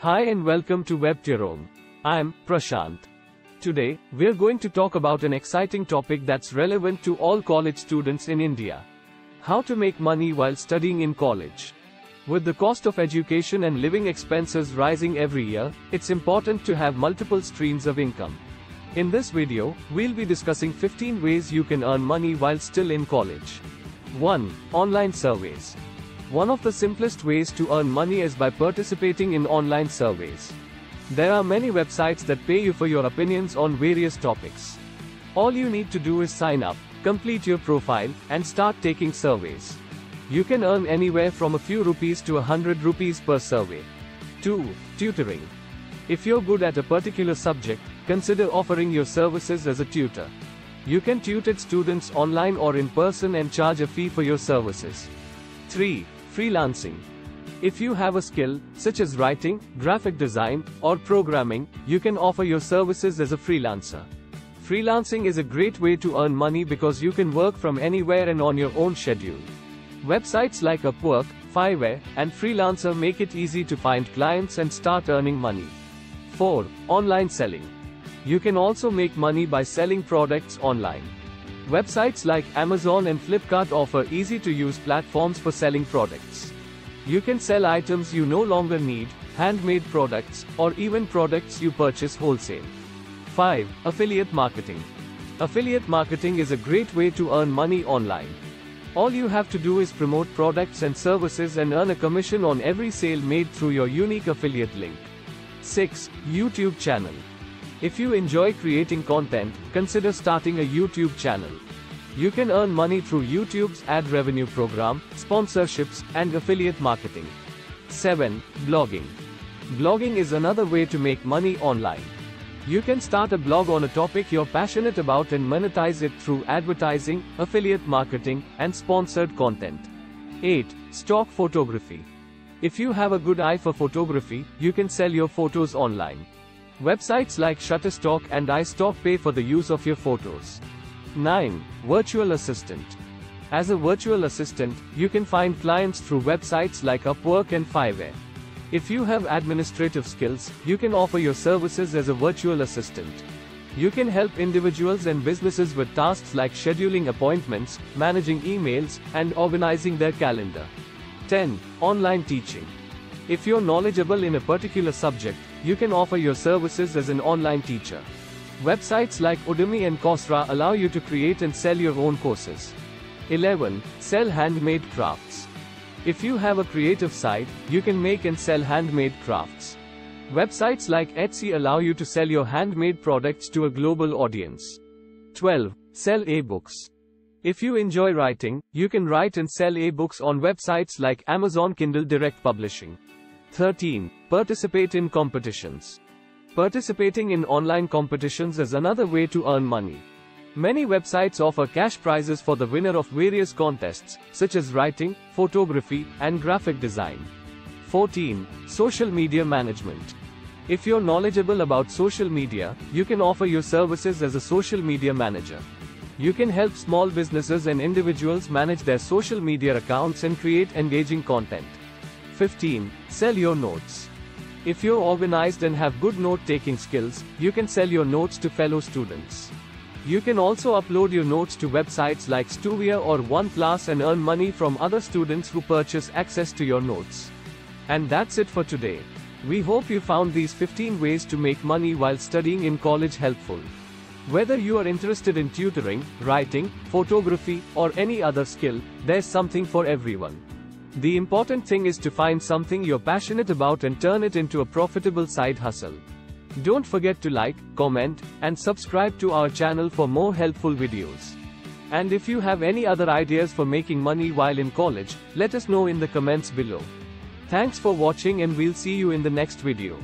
Hi and welcome to WebTurong. I'm Prashant. Today, we're going to talk about an exciting topic that's relevant to all college students in India. How to make money while studying in college. With the cost of education and living expenses rising every year, it's important to have multiple streams of income. In this video, we'll be discussing 15 ways you can earn money while still in college. 1. Online surveys. One of the simplest ways to earn money is by participating in online surveys. There are many websites that pay you for your opinions on various topics. All you need to do is sign up, complete your profile, and start taking surveys. You can earn anywhere from a few rupees to 100 rupees per survey. 2. Tutoring. If you're good at a particular subject, consider offering your services as a tutor. You can tutor students online or in person and charge a fee for your services. 3. Freelancing. If you have a skill, such as writing, graphic design, or programming, you can offer your services as a freelancer. Freelancing is a great way to earn money because you can work from anywhere and on your own schedule. Websites like Upwork, Fiverr, and Freelancer make it easy to find clients and start earning money. 4. Online selling. You can also make money by selling products online. Websites like Amazon and Flipkart offer easy-to-use platforms for selling products. You can sell items you no longer need, handmade products, or even products you purchase wholesale. 5. Affiliate marketing. Affiliate marketing is a great way to earn money online. All you have to do is promote products and services and earn a commission on every sale made through your unique affiliate link. 6. YouTube channel. If you enjoy creating content, consider starting a YouTube channel. You can earn money through YouTube's ad revenue program, sponsorships, and affiliate marketing. 7. Blogging. Blogging is another way to make money online. You can start a blog on a topic you're passionate about and monetize it through advertising, affiliate marketing, and sponsored content. 8. Stock photography. If you have a good eye for photography, you can sell your photos online. Websites like Shutterstock and iStock pay for the use of your photos. 9. Virtual assistant. As a virtual assistant, you can find clients through websites like Upwork and Fiverr. If you have administrative skills, you can offer your services as a virtual assistant. You can help individuals and businesses with tasks like scheduling appointments, managing emails, and organizing their calendar. 10. Online teaching. If you're knowledgeable in a particular subject, you can offer your services as an online teacher. Websites like Udemy and Coursera allow you to create and sell your own courses. 11. Sell handmade crafts. If you have a creative side, you can make and sell handmade crafts. Websites like Etsy allow you to sell your handmade products to a global audience. 12. Sell ebooks. If you enjoy writing, you can write and sell ebooks on websites like Amazon Kindle Direct Publishing. 13. Participate in competitions. Participating in online competitions is another way to earn money. Many websites offer cash prizes for the winner of various contests, such as writing, photography, and graphic design. 14. Social media management. If you're knowledgeable about social media, you can offer your services as a social media manager. You can help small businesses and individuals manage their social media accounts and create engaging content. 15. Sell your notes. If you're organized and have good note-taking skills, you can sell your notes to fellow students. You can also upload your notes to websites like Stuvia or OneClass and earn money from other students who purchase access to your notes. And that's it for today. We hope you found these 15 ways to make money while studying in college helpful. Whether you are interested in tutoring, writing, photography, or any other skill, there's something for everyone. The important thing is to find something you're passionate about and turn it into a profitable side hustle. Don't forget to like, comment, and subscribe to our channel for more helpful videos. And if you have any other ideas for making money while in college, let us know in the comments below. Thanks for watching and we'll see you in the next video.